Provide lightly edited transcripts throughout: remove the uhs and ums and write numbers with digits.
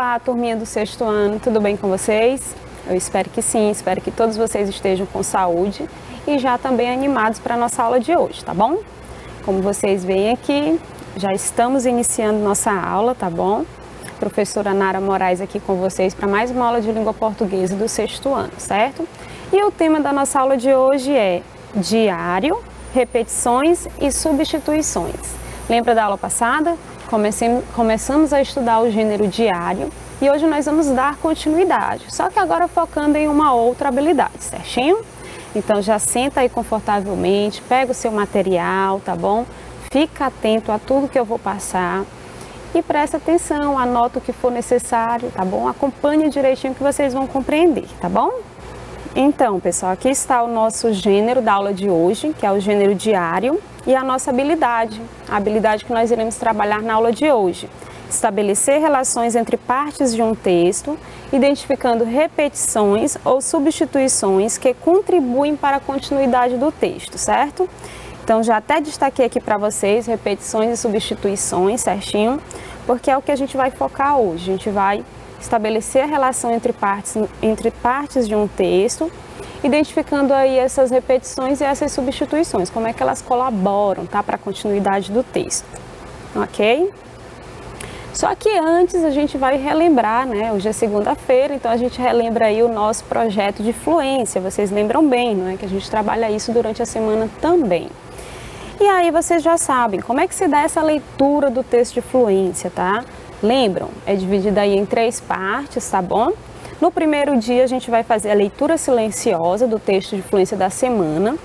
Olá, turminha do sexto ano, tudo bem com vocês? Eu espero que sim, espero que todos vocês estejam com saúde e já também animados para a nossa aula de hoje, tá bom? Como vocês veem aqui, já estamos iniciando nossa aula, tá bom? Professora Nara Moraes aqui com vocês para mais uma aula de língua portuguesa do sexto ano, certo? E o tema da nossa aula de hoje é diário, repetições e substituições. Lembra da aula passada? Começamos a estudar o gênero diário e hoje nós vamos dar continuidade, só que agora focando em uma outra habilidade, certinho? Então já senta aí confortavelmente, pega o seu material, tá bom? Fica atento a tudo que eu vou passar e presta atenção, anota o que for necessário, tá bom? Acompanhe direitinho que vocês vão compreender, tá bom? Então, pessoal, aqui está o nosso gênero da aula de hoje, que é o gênero diário, e a nossa habilidade, a habilidade que nós iremos trabalhar na aula de hoje. Estabelecer relações entre partes de um texto, identificando repetições ou substituições que contribuem para a continuidade do texto, certo? Então, já até destaquei aqui para vocês repetições e substituições, certinho? Porque é o que a gente vai focar hoje. A gente vai estabelecer a relação entre partes de um texto, identificando aí essas repetições e essas substituições, como é que elas colaboram, tá, para a continuidade do texto, ok? Só que antes a gente vai relembrar, né, hoje é segunda-feira, então a gente relembra aí o nosso projeto de fluência, vocês lembram bem, não é, que a gente trabalha isso durante a semana também. E aí vocês já sabem, como é que se dá essa leitura do texto de fluência, tá? Lembram? É dividida aí em 3 partes, tá bom? No primeiro dia a gente vai fazer a leitura silenciosa do texto de fluência da semana.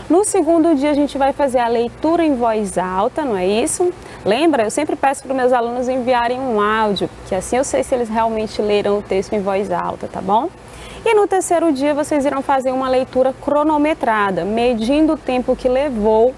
No segundo dia a gente vai fazer a leitura em voz alta, não é isso? Lembra? Eu sempre peço para os meus alunos enviarem um áudio, que assim eu sei se eles realmente leram o texto em voz alta, tá bom? E no terceiro dia vocês irão fazer uma leitura cronometrada, medindo o tempo que levou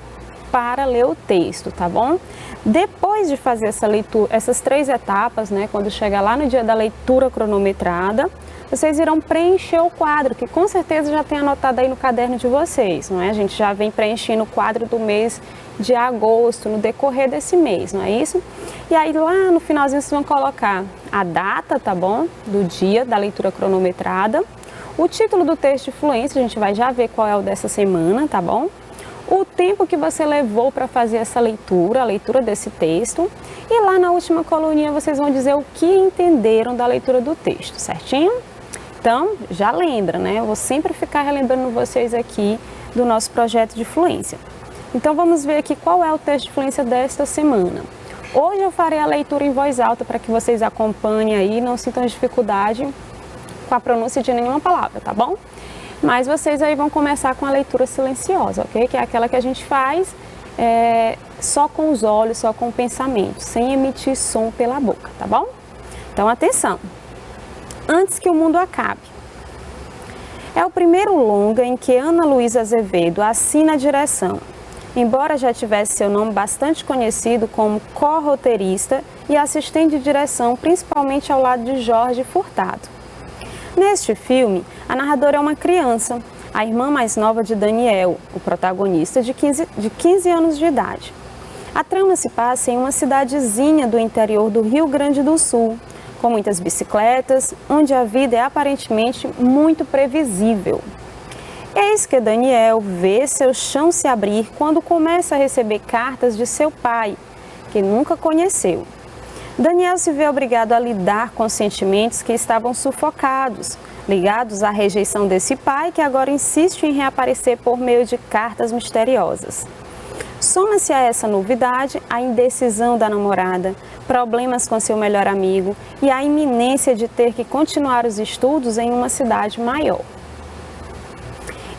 para ler o texto, tá bom? Depois de fazer essa leitura, essas 3 etapas, né, quando chegar lá no dia da leitura cronometrada, vocês irão preencher o quadro, que com certeza já tem anotado aí no caderno de vocês, não é? A gente já vem preenchendo o quadro do mês de agosto, no decorrer desse mês, não é isso? E aí lá no finalzinho vocês vão colocar a data, tá bom? Do dia da leitura cronometrada, o título do texto de fluência, a gente vai já ver qual é o dessa semana, tá bom? O tempo que você levou para fazer essa leitura, a leitura desse texto. E lá na última coluninha vocês vão dizer o que entenderam da leitura do texto, certinho? Então, já lembra, né? Eu vou sempre ficar relembrando vocês aqui do nosso projeto de fluência. Então, vamos ver aqui qual é o texto de fluência desta semana. Hoje eu farei a leitura em voz alta para que vocês acompanhem aí e não sintam dificuldade com a pronúncia de nenhuma palavra, tá bom? Mas vocês aí vão começar com a leitura silenciosa, ok? Que é aquela que a gente faz só com os olhos, só com o pensamento, sem emitir som pela boca, tá bom? Então, atenção! Antes que o mundo acabe. É o primeiro longa em que Ana Luísa Azevedo assina a direção, embora já tivesse seu nome bastante conhecido como co-roteirista e assistente de direção, principalmente ao lado de Jorge Furtado. Neste filme, a narradora é uma criança, a irmã mais nova de Daniel, o protagonista de 15 anos de idade. A trama se passa em uma cidadezinha do interior do Rio Grande do Sul, com muitas bicicletas, onde a vida é aparentemente muito previsível. Eis que Daniel vê seu chão se abrir quando começa a receber cartas de seu pai, que nunca conheceu. Daniel se vê obrigado a lidar com sentimentos que estavam sufocados, ligados à rejeição desse pai que agora insiste em reaparecer por meio de cartas misteriosas. Soma-se a essa novidade a indecisão da namorada, problemas com seu melhor amigo e a iminência de ter que continuar os estudos em uma cidade maior.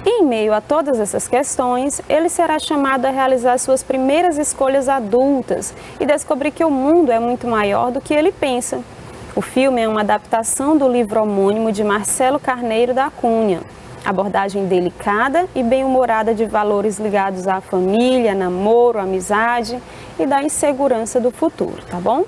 Em meio a todas essas questões, ele será chamado a realizar suas primeiras escolhas adultas e descobrir que o mundo é muito maior do que ele pensa. O filme é uma adaptação do livro homônimo de Marcelo Carneiro da Cunha. Abordagem delicada e bem-humorada de valores ligados à família, namoro, amizade e da insegurança do futuro, tá bom?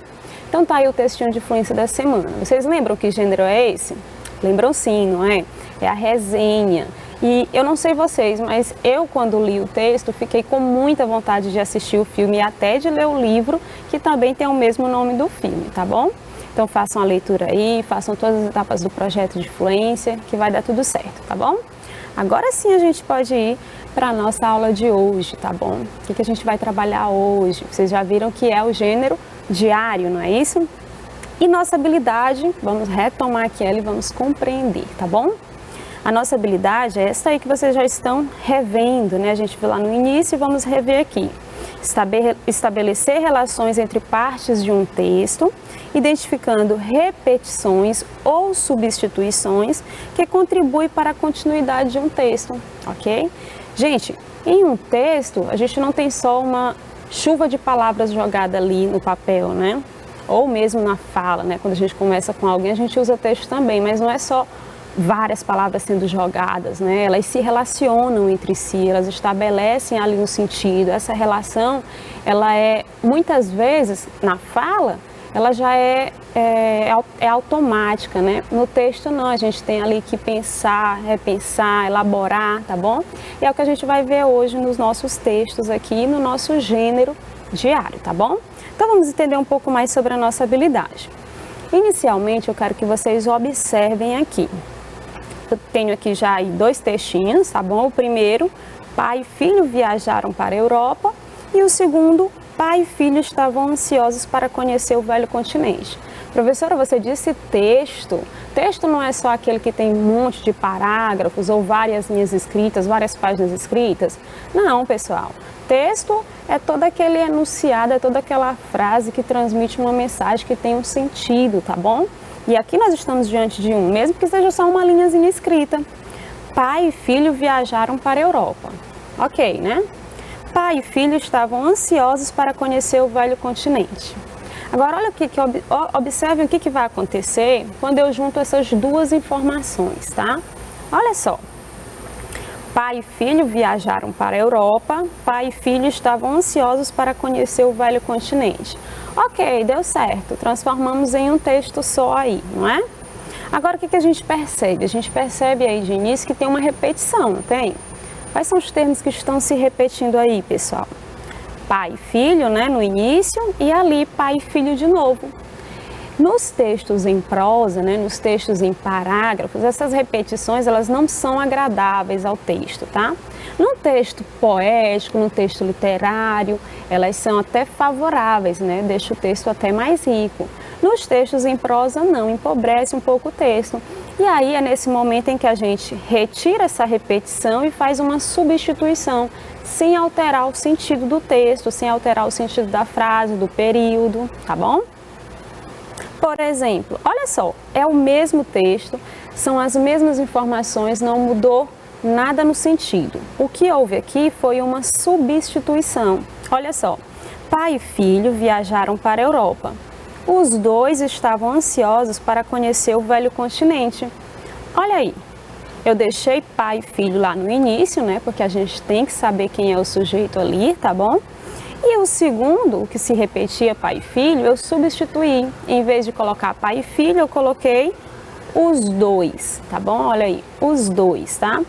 Então tá aí o textinho de fluência da semana. Vocês lembram que gênero é esse? Lembram sim, não é? É a resenha. E eu não sei vocês, mas eu quando li o texto fiquei com muita vontade de assistir o filme e até de ler o livro, que também tem o mesmo nome do filme, tá bom? Então façam a leitura aí, façam todas as etapas do projeto de fluência, que vai dar tudo certo, tá bom? Agora sim a gente pode ir para a nossa aula de hoje, tá bom? O que a gente vai trabalhar hoje? Vocês já viram que é o gênero diário, não é isso? E nossa habilidade, vamos retomar aqui ela e vamos compreender, tá bom? A nossa habilidade é essa aí que vocês já estão revendo, né? A gente viu lá no início e vamos rever aqui. Estabelecer relações entre partes de um texto, identificando repetições ou substituições que contribuem para a continuidade de um texto, ok? Gente, em um texto, a gente não tem só uma chuva de palavras jogada ali no papel, né? Ou mesmo na fala, né? Quando a gente conversa com alguém, a gente usa texto também, mas não é só várias palavras sendo jogadas, né? Elas se relacionam entre si, elas estabelecem ali um sentido. Essa relação, ela é, muitas vezes, na fala, ela já é automática, né? No texto não, a gente tem ali que pensar, repensar, elaborar, tá bom? E é o que a gente vai ver hoje nos nossos textos aqui, no nosso gênero diário, tá bom? Então vamos entender um pouco mais sobre a nossa habilidade. Inicialmente eu quero que vocês observem aqui. Eu tenho aqui já aí 2 textinhos, tá bom? O primeiro, pai e filho viajaram para a Europa, e o segundo, pai e filho estavam ansiosos para conhecer o velho continente. Professora, você disse texto. Texto não é só aquele que tem um monte de parágrafos ou várias linhas escritas, várias páginas escritas? Não, pessoal. Texto é todo aquele enunciado, é toda aquela frase que transmite uma mensagem que tem um sentido, tá bom? E aqui nós estamos diante de um, mesmo que seja só uma linhazinha escrita. Pai e filho viajaram para a Europa. Ok, né? Pai e filho estavam ansiosos para conhecer o velho continente. Agora, olha observe o que vai acontecer quando eu junto essas duas informações, tá? Olha só. Pai e filho viajaram para a Europa, pai e filho estavam ansiosos para conhecer o velho continente. Ok, deu certo, transformamos em um texto só aí, não é? Agora, o que a gente percebe? A gente percebe aí de início que tem uma repetição, não tem? Quais são os termos que estão se repetindo aí, pessoal? Pai e filho, né, no início, e ali pai e filho de novo. Nos textos em prosa, né, nos textos em parágrafos, essas repetições elas não são agradáveis ao texto, tá? Num texto poético, num texto literário, elas são até favoráveis, né? Deixa o texto até mais rico. Nos textos em prosa, não, empobrece um pouco o texto. E aí é nesse momento em que a gente retira essa repetição e faz uma substituição, sem alterar o sentido do texto, sem alterar o sentido da frase, do período, tá bom? Por exemplo, olha só, é o mesmo texto, são as mesmas informações, não mudou nada no sentido. O que houve aqui foi uma substituição. Olha só, pai e filho viajaram para a Europa. Os dois estavam ansiosos para conhecer o velho continente. Olha aí, eu deixei pai e filho lá no início, né? Porque a gente tem que saber quem é o sujeito ali, tá bom? E o segundo, o que se repetia pai e filho, eu substituí. Em vez de colocar pai e filho, eu coloquei os dois, tá bom? Olha aí, os dois, tá?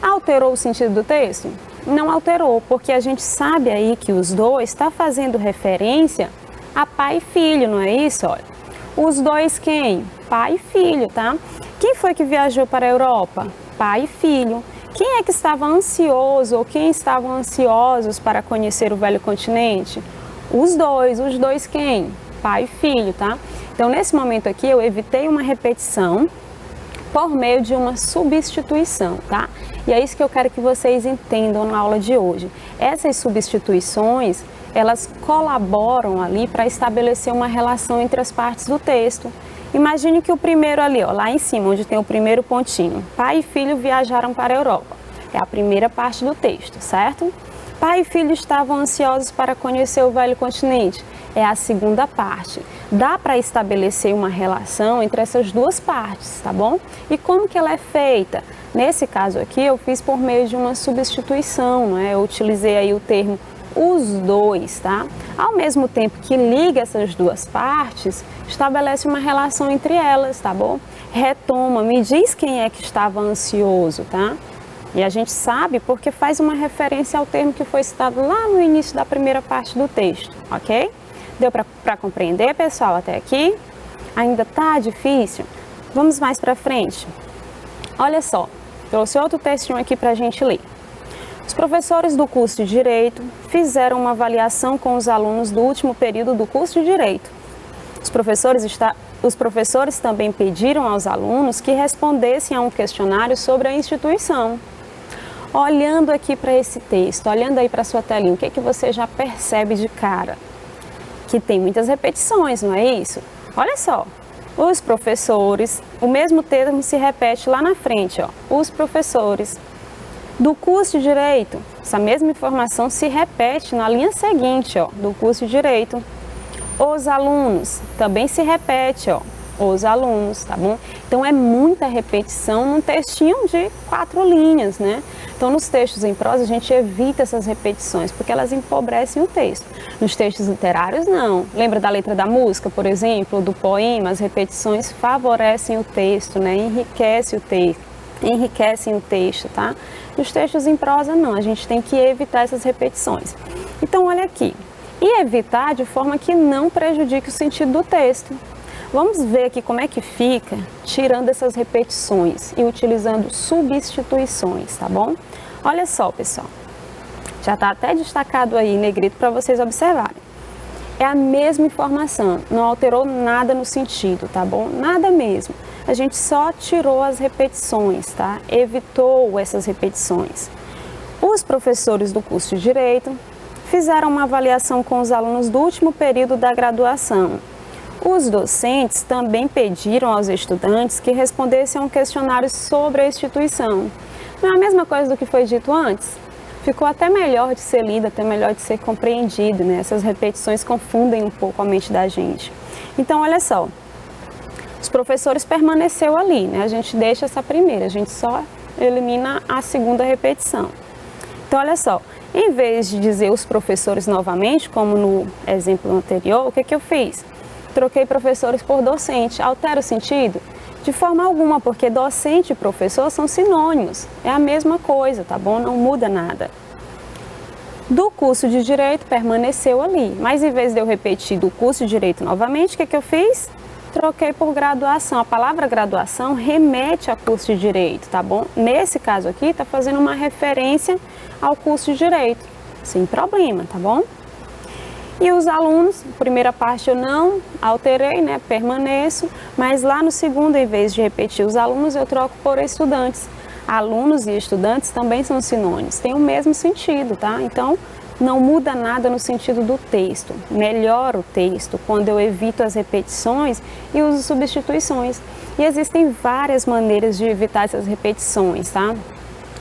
Alterou o sentido do texto? Não alterou, porque a gente sabe aí que os dois está fazendo referência a pai e filho, não é isso? Olha, os dois quem? Pai e filho, tá? Quem foi que viajou para a Europa? Pai e filho. Quem é que estava ansioso ou quem estavam ansiosos para conhecer o velho continente? Os dois quem? Pai e filho, tá? Então, nesse momento aqui, eu evitei uma repetição por meio de uma substituição, tá? E é isso que eu quero que vocês entendam na aula de hoje. Essas substituições, elas colaboram ali para estabelecer uma relação entre as partes do texto. Imagine que o primeiro ali, ó, lá em cima, onde tem o primeiro pontinho, pai e filho viajaram para a Europa. É a primeira parte do texto, certo? Pai e filho estavam ansiosos para conhecer o velho continente. É a segunda parte. Dá para estabelecer uma relação entre essas duas partes, tá bom? E como que ela é feita? Nesse caso aqui, eu fiz por meio de uma substituição, né? Eu utilizei aí o termo os dois, tá? Ao mesmo tempo que liga essas duas partes, estabelece uma relação entre elas, tá bom? Retoma, me diz quem é que estava ansioso, tá? E a gente sabe porque faz uma referência ao termo que foi citado lá no início da primeira parte do texto, ok? Deu para compreender, pessoal, até aqui? Ainda tá difícil? Vamos mais para frente. Olha só, trouxe outro textinho aqui para a gente ler. Os professores do curso de Direito fizeram uma avaliação com os alunos do último período do curso de Direito. Os professores também pediram aos alunos que respondessem a um questionário sobre a instituição. Olhando aqui para esse texto, olhando aí para a sua telinha, o que é que você já percebe de cara? Que tem muitas repetições, não é isso? Olha só, os professores, o mesmo termo se repete lá na frente, ó. Os professores do curso de Direito, essa mesma informação se repete na linha seguinte, ó, do curso de Direito. Os alunos, também se repete, ó, os alunos, tá bom? Então é muita repetição num textinho de 4 linhas, né? Então nos textos em prosa a gente evita essas repetições, porque elas empobrecem o texto. Nos textos literários não. Lembra da letra da música, por exemplo, ou do poema? As repetições favorecem o texto, né? Enriquecem o texto, tá? Nos textos em prosa não, a gente tem que evitar essas repetições. Então olha aqui, e evitar de forma que não prejudique o sentido do texto. Vamos ver aqui como é que fica tirando essas repetições e utilizando substituições, tá bom? Olha só, pessoal, já está até destacado aí em negrito para vocês observarem. É a mesma informação, não alterou nada no sentido, tá bom? Nada mesmo. A gente só tirou as repetições, tá? Evitou essas repetições. Os professores do curso de Direito fizeram uma avaliação com os alunos do último período da graduação. Os docentes também pediram aos estudantes que respondessem a um questionário sobre a instituição. Não é a mesma coisa do que foi dito antes? Ficou até melhor de ser lido, até melhor de ser compreendido, né? Essas repetições confundem um pouco a mente da gente. Então, olha só, os professores permaneceu ali, né? A gente deixa essa primeira, a gente só elimina a segunda repetição. Então, olha só, em vez de dizer os professores novamente, como no exemplo anterior, o que que eu fiz? Troquei professores por docente. Altera o sentido? De forma alguma, porque docente e professor são sinônimos. É a mesma coisa, tá bom? Não muda nada. Do curso de Direito permaneceu ali, mas em vez de eu repetir do curso de Direito novamente, o que que eu fiz? Troquei por graduação. A palavra graduação remete a curso de Direito, tá bom? Nesse caso aqui, tá fazendo uma referência ao curso de Direito, sem problema, tá bom? E os alunos, primeira parte eu não alterei, né? Permaneço, mas lá no segundo, em vez de repetir os alunos, eu troco por estudantes. Alunos e estudantes também são sinônimos, tem o mesmo sentido, tá? Então, não muda nada no sentido do texto, melhora o texto quando eu evito as repetições e uso substituições. E existem várias maneiras de evitar essas repetições, tá?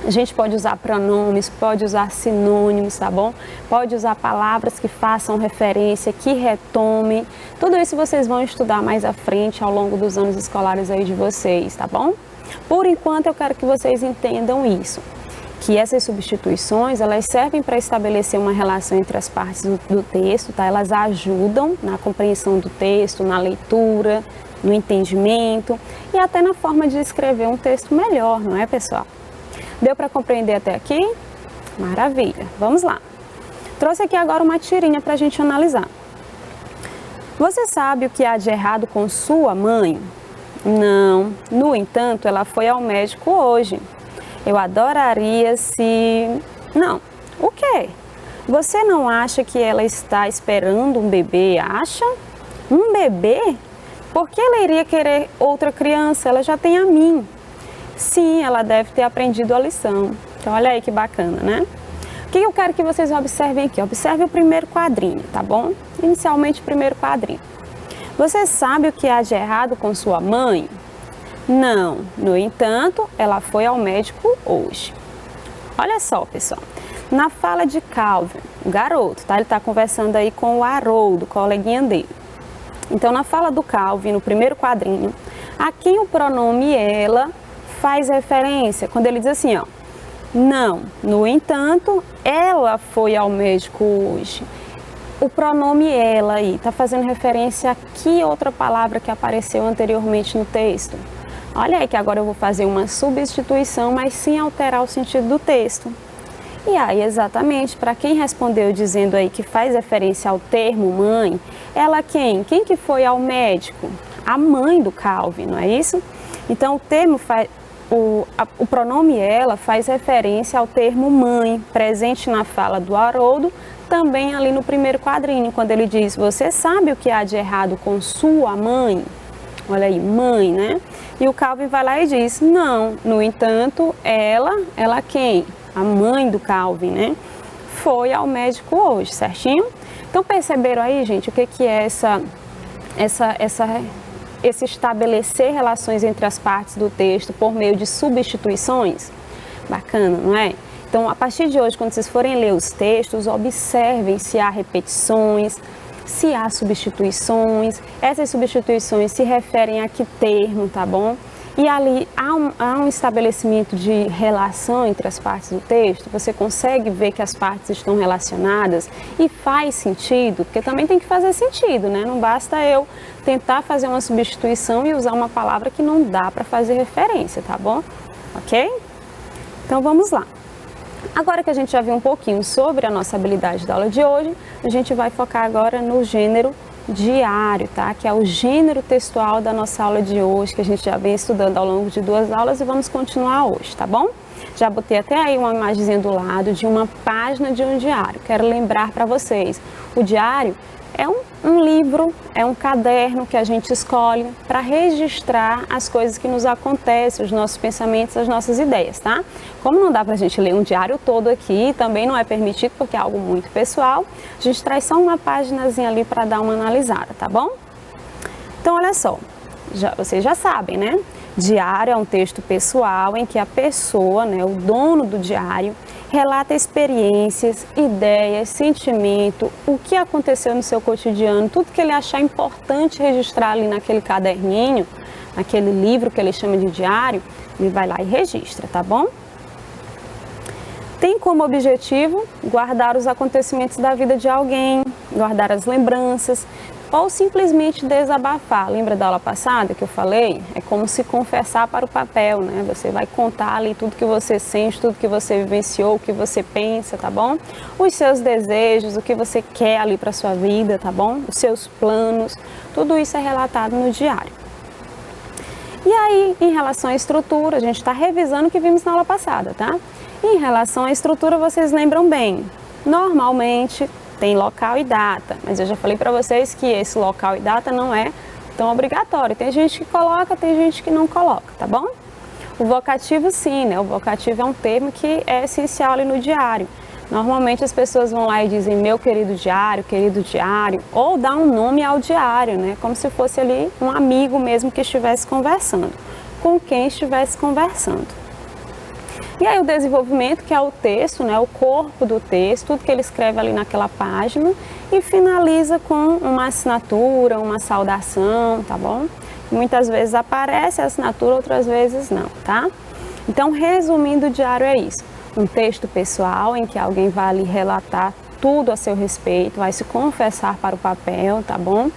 A gente pode usar pronomes, pode usar sinônimos, tá bom? Pode usar palavras que façam referência, que retomem. Tudo isso vocês vão estudar mais à frente ao longo dos anos escolares aí de vocês, tá bom? Por enquanto eu quero que vocês entendam isso, que essas substituições, elas servem para estabelecer uma relação entre as partes do texto, tá? Elas ajudam na compreensão do texto, na leitura, no entendimento e até na forma de escrever um texto melhor, não é, pessoal? Deu para compreender até aqui? Maravilha! Vamos lá! Trouxe aqui agora uma tirinha para a gente analisar. Você sabe o que há de errado com sua mãe? Não. No entanto, ela foi ao médico hoje. Eu adoraria se... Não. O quê? Você não acha que ela está esperando um bebê? Acha? Um bebê? Por que ela iria querer outra criança? Ela já tem a mim. Sim, ela deve ter aprendido a lição. Então, olha aí que bacana, né? O que eu quero que vocês observem aqui? Observe o primeiro quadrinho, tá bom? Inicialmente, o primeiro quadrinho. Você sabe o que há de errado com sua mãe? Não. No entanto, ela foi ao médico hoje. Olha só, pessoal. Na fala de Calvin, o garoto, tá? Ele está conversando aí com o Haroldo, coleguinha dele. Então, na fala do Calvin, no primeiro quadrinho, a quem o pronome ela faz referência? Quando ele diz assim, ó, não, no entanto, ela foi ao médico hoje. O pronome ela aí está fazendo referência a que outra palavra que apareceu anteriormente no texto? Olha aí que agora eu vou fazer uma substituição, mas sem alterar o sentido do texto. E aí, exatamente, para quem respondeu dizendo aí que faz referência ao termo mãe, ela quem? Quem que foi ao médico? a mãe do Calvin, não é isso? Então o termo o pronome ela faz referência ao termo mãe, presente na fala do Haroldo, também ali no primeiro quadrinho, quando ele diz: você sabe o que há de errado com sua mãe? Olha aí, mãe, né? E o Calvin vai lá e diz: não, no entanto, ela quem? A mãe do Calvin, né? Foi ao médico hoje, certinho? Então perceberam aí, gente, o que é esse estabelecer relações entre as partes do texto por meio de substituições? Bacana, não é? Então, a partir de hoje, quando vocês forem ler os textos, observem se há repetições, se há substituições. Essas substituições se referem a que termo, tá bom? E ali há um estabelecimento de relação entre as partes do texto. Você consegue ver que as partes estão relacionadas e faz sentido, porque também tem que fazer sentido, né? Não basta eu tentar fazer uma substituição e usar uma palavra que não dá para fazer referência, tá bom? Ok? Então vamos lá. Agora que a gente já viu um pouquinho sobre a nossa habilidade da aula de hoje, a gente vai focar agora no gênero diário, tá? Que é o gênero textual da nossa aula de hoje, que a gente já vem estudando ao longo de 2 aulas e vamos continuar hoje, tá bom? Já botei até aí uma imagenzinha do lado de uma página de um diário. Quero lembrar para vocês, o diário é um livro, é um caderno que a gente escolhe para registrar as coisas que nos acontecem, os nossos pensamentos, as nossas ideias, tá? Como não dá para a gente ler um diário todo aqui, também não é permitido porque é algo muito pessoal, a gente traz só uma paginazinha ali para dar uma analisada, tá bom? Então, olha só, vocês já sabem, né? Diário é um texto pessoal em que a pessoa, né, o dono do diário, relata experiências, ideias, sentimento, o que aconteceu no seu cotidiano, tudo que ele achar importante registrar ali naquele caderninho, naquele livro que ele chama de diário, ele vai lá e registra, tá bom? Tem como objetivo guardar os acontecimentos da vida de alguém, guardar as lembranças, ou simplesmente desabafar. Lembra da aula passada que eu falei? É como se confessar para o papel, né? Você vai contar ali tudo que você sente, tudo que você vivenciou, o que você pensa, tá bom? Os seus desejos, o que você quer ali para sua vida, tá bom? Os seus planos, tudo isso é relatado no diário. E aí, em relação à estrutura, a gente está revisando o que vimos na aula passada, tá? Em relação à estrutura, vocês lembram bem? Normalmente tem local e data, mas eu já falei para vocês que esse local e data não é tão obrigatório. Tem gente que coloca, tem gente que não coloca, tá bom? O vocativo sim, né? O vocativo é um termo que é essencial ali no diário. Normalmente as pessoas vão lá e dizem meu querido diário, ou dá um nome ao diário, né? Como se fosse ali um amigo mesmo que estivesse conversando, com quem estivesse conversando. E aí o desenvolvimento, que é o texto, né, o corpo do texto, tudo que ele escreve ali naquela página, e finaliza com uma assinatura, uma saudação, tá bom? Muitas vezes aparece a assinatura, outras vezes não, tá? Então, resumindo, o diário é isso. Um texto pessoal em que alguém vai ali relatar tudo a seu respeito, vai se confessar para o papel, tá bom?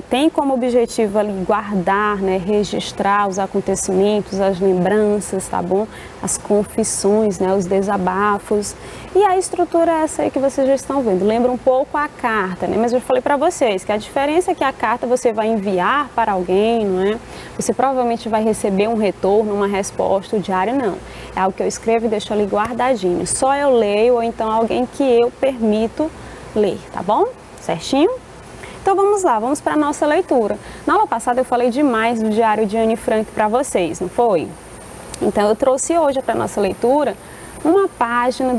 Tem como objetivo ali guardar, né, registrar os acontecimentos, as lembranças, tá bom? As confissões, né, os desabafos. E a estrutura é essa aí que vocês já estão vendo. Lembra um pouco a carta, né? Mas eu falei para vocês que a diferença é que a carta você vai enviar para alguém, não é? Você provavelmente vai receber um retorno, uma resposta, o diário não. É algo que eu escrevo e deixo ali guardadinho. Só eu leio ou então alguém que eu permito ler, tá bom? Certinho? Então vamos lá, vamos para a nossa leitura. Na aula passada eu falei demais do diário de Anne Frank para vocês, não foi? Então eu trouxe hoje para a nossa leitura uma página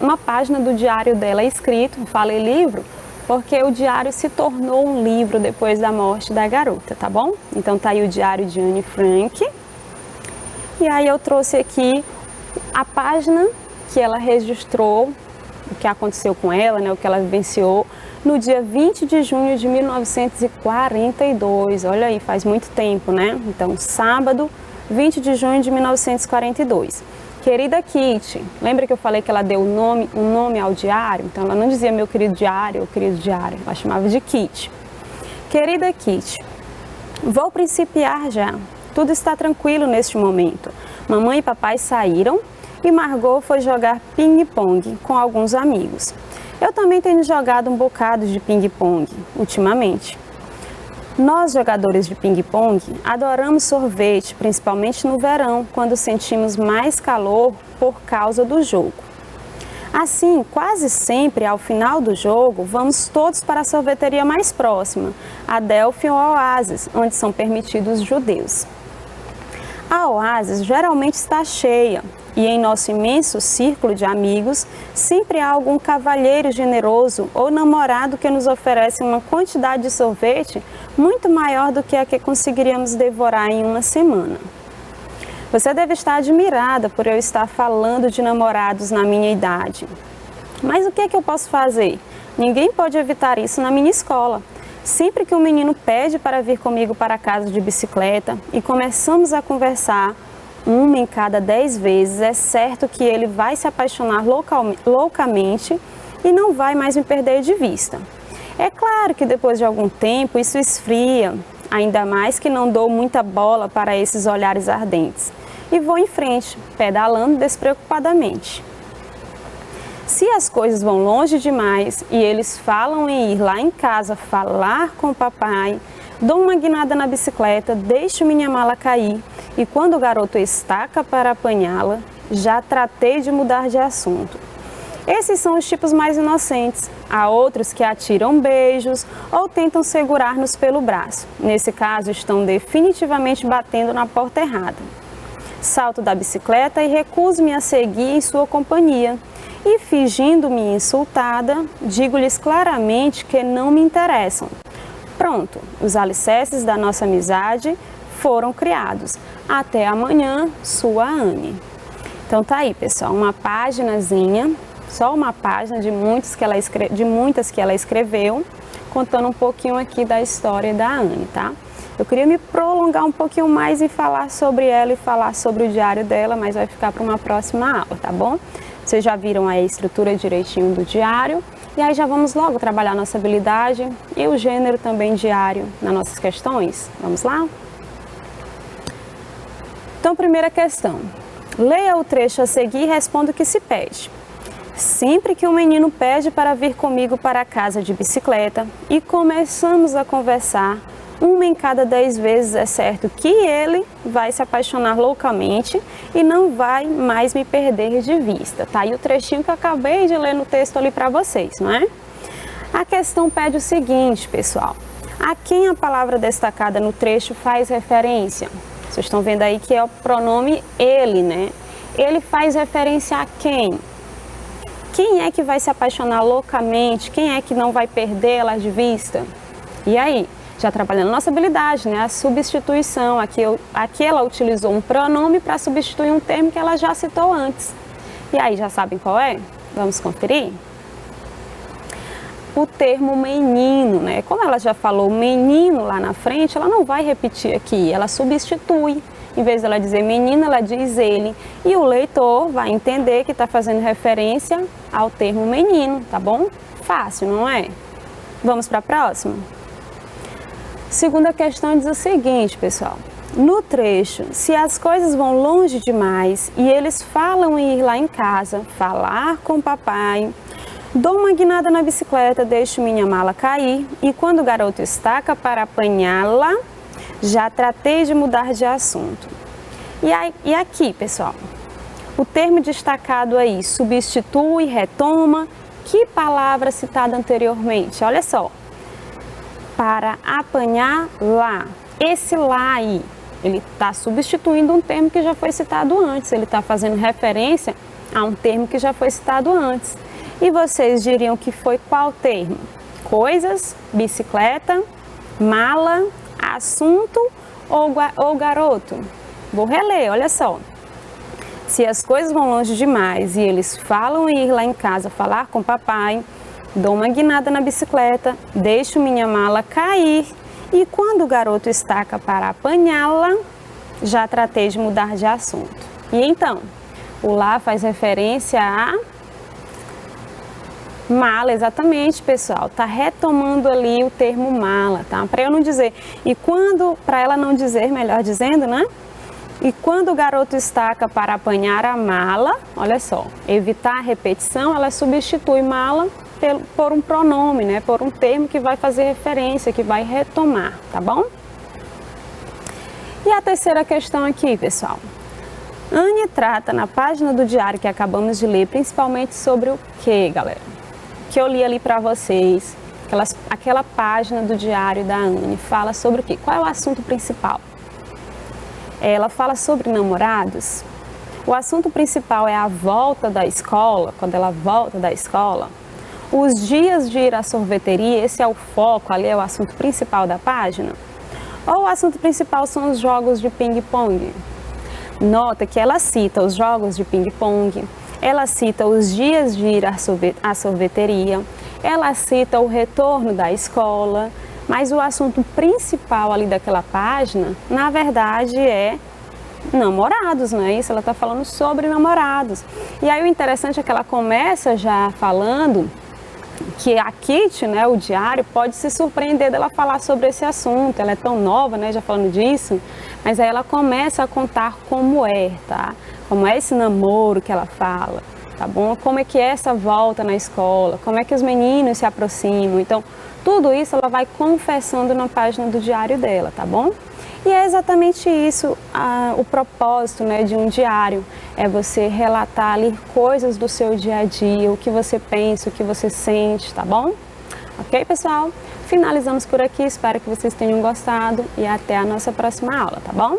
uma página do diário dela escrito. Falei livro porque o diário se tornou um livro depois da morte da garota, tá bom? Então tá aí o diário de Anne Frank. E aí eu trouxe aqui a página que ela registrou, o que aconteceu com ela, né, o que ela vivenciou no dia 20 de junho de 1942. Olha aí, faz muito tempo, né? Então, sábado, 20 de junho de 1942. Querida Kitty, lembra que eu falei que ela deu um nome ao diário? Então, ela não dizia meu querido diário ou querido diário, ela chamava de Kitty. Querida Kitty, vou principiar já. Tudo está tranquilo neste momento. Mamãe e papai saíram e Margot foi jogar ping-pong com alguns amigos. Eu também tenho jogado um bocado de ping-pong ultimamente. Nós, jogadores de ping-pong, adoramos sorvete, principalmente no verão, quando sentimos mais calor por causa do jogo. Assim, quase sempre ao final do jogo, vamos todos para a sorveteria mais próxima, a Delphi ou a Oasis, onde são permitidos judeus. A Oasis geralmente está cheia e em nosso imenso círculo de amigos sempre há algum cavalheiro generoso ou namorado que nos oferece uma quantidade de sorvete muito maior do que a que conseguiríamos devorar em uma semana. Você deve estar admirada por eu estar falando de namorados na minha idade. Mas o que é que eu posso fazer? Ninguém pode evitar isso na minha escola. Sempre que um menino pede para vir comigo para casa de bicicleta e começamos a conversar, uma em cada 10 vezes, é certo que ele vai se apaixonar loucamente e não vai mais me perder de vista. É claro que depois de algum tempo isso esfria, ainda mais que não dou muita bola para esses olhares ardentes. E vou em frente, pedalando despreocupadamente. Se as coisas vão longe demais e eles falam em ir lá em casa falar com o papai, dou uma guinada na bicicleta, deixo minha mala cair e quando o garoto estaca para apanhá-la, já tratei de mudar de assunto. Esses são os tipos mais inocentes. Há outros que atiram beijos ou tentam segurar-nos pelo braço. Nesse caso, estão definitivamente batendo na porta errada. Salto da bicicleta e recuso-me a seguir em sua companhia. E, fingindo-me insultada, digo-lhes claramente que não me interessam. Pronto, os alicerces da nossa amizade foram criados. Até amanhã, sua Anne. Então tá aí, pessoal, uma paginazinha, só uma página de muitas que ela escreveu, contando um pouquinho aqui da história da Anne, tá? Eu queria me prolongar um pouquinho mais e falar sobre ela e falar sobre o diário dela, mas vai ficar para uma próxima aula, tá bom? Vocês já viram aí a estrutura direitinho do diário e aí já vamos logo trabalhar nossa habilidade e o gênero também diário nas nossas questões. Vamos lá? Então, primeira questão. Leia o trecho a seguir e responda o que se pede. Sempre que um menino pede para vir comigo para a casa de bicicleta e começamos a conversar, uma em cada 10 vezes é certo que ele vai se apaixonar loucamente e não vai mais me perder de vista. Tá aí o trechinho que eu acabei de ler no texto ali para vocês, não é? A questão pede o seguinte, pessoal. A quem a palavra destacada no trecho faz referência? Vocês estão vendo aí que é o pronome ele, né? Ele faz referência a quem? Quem é que vai se apaixonar loucamente? Quem é que não vai perdê-la de vista? E aí? Já trabalhando nossa habilidade, né? A substituição. Aqui ela utilizou um pronome para substituir um termo que ela já citou antes. E aí, já sabem qual é? Vamos conferir? O termo menino, né? Como ela já falou menino lá na frente, ela não vai repetir aqui, ela substitui. Em vez dela dizer menino, ela diz ele. E o leitor vai entender que está fazendo referência ao termo menino, tá bom? Fácil, não é? Vamos para a próxima? Segunda questão diz o seguinte, pessoal. No trecho, se as coisas vão longe demais e eles falam em ir lá em casa, falar com o papai, dou uma guinada na bicicleta, deixo minha mala cair e quando o garoto estaca para apanhá-la, já tratei de mudar de assunto. E aqui, pessoal, o termo destacado aí, substitui, retoma, que palavra citada anteriormente? Olha só. Para apanhar lá. Esse lá aí, ele está substituindo um termo que já foi citado antes. Ele está fazendo referência a um termo que já foi citado antes. E vocês diriam que foi qual termo? Coisas, bicicleta, mala, assunto ou garoto? Vou reler, olha só. Se as coisas vão longe demais e eles falam em ir lá em casa falar com o papai, dou uma guinada na bicicleta, deixo minha mala cair e quando o garoto estaca para apanhá-la, já tratei de mudar de assunto. E então, o lá faz referência a mala, exatamente, pessoal. Tá retomando ali o termo mala, tá? Para eu não dizer. Para ela não dizer, melhor dizendo, né? E quando o garoto estaca para apanhar a mala, olha só, evitar a repetição, ela substitui mala por um pronome, né? Por um termo que vai fazer referência, que vai retomar, tá bom? E a terceira questão aqui, pessoal. Anne trata na página do diário que acabamos de ler, principalmente sobre o que, galera? Que eu li ali para vocês, aquela página do diário da Anne, fala sobre o quê? Qual é o assunto principal? Ela fala sobre namorados. O assunto principal é a volta da escola, quando ela volta da escola. Os dias de ir à sorveteria, esse é o foco, ali é o assunto principal da página. Ou o assunto principal são os jogos de ping-pong. Nota que ela cita os jogos de ping-pong, ela cita os dias de ir à sorveteria, ela cita o retorno da escola, mas o assunto principal ali daquela página, na verdade, é namorados, não é isso? Ela está falando sobre namorados. E aí o interessante é que ela começa já falando que a Kitty, né, o diário, pode se surpreender dela falar sobre esse assunto. Ela é tão nova, né, já falando disso, mas aí ela começa a contar como é, tá? Como é esse namoro que ela fala, tá bom? Como é que é essa volta na escola, como é que os meninos se aproximam. Então, tudo isso ela vai confessando na página do diário dela, tá bom? E é exatamente isso, o propósito, né, de um diário, é você relatar ali coisas do seu dia a dia, o que você pensa, o que você sente, tá bom? Ok, pessoal? Finalizamos por aqui, espero que vocês tenham gostado e até a nossa próxima aula, tá bom?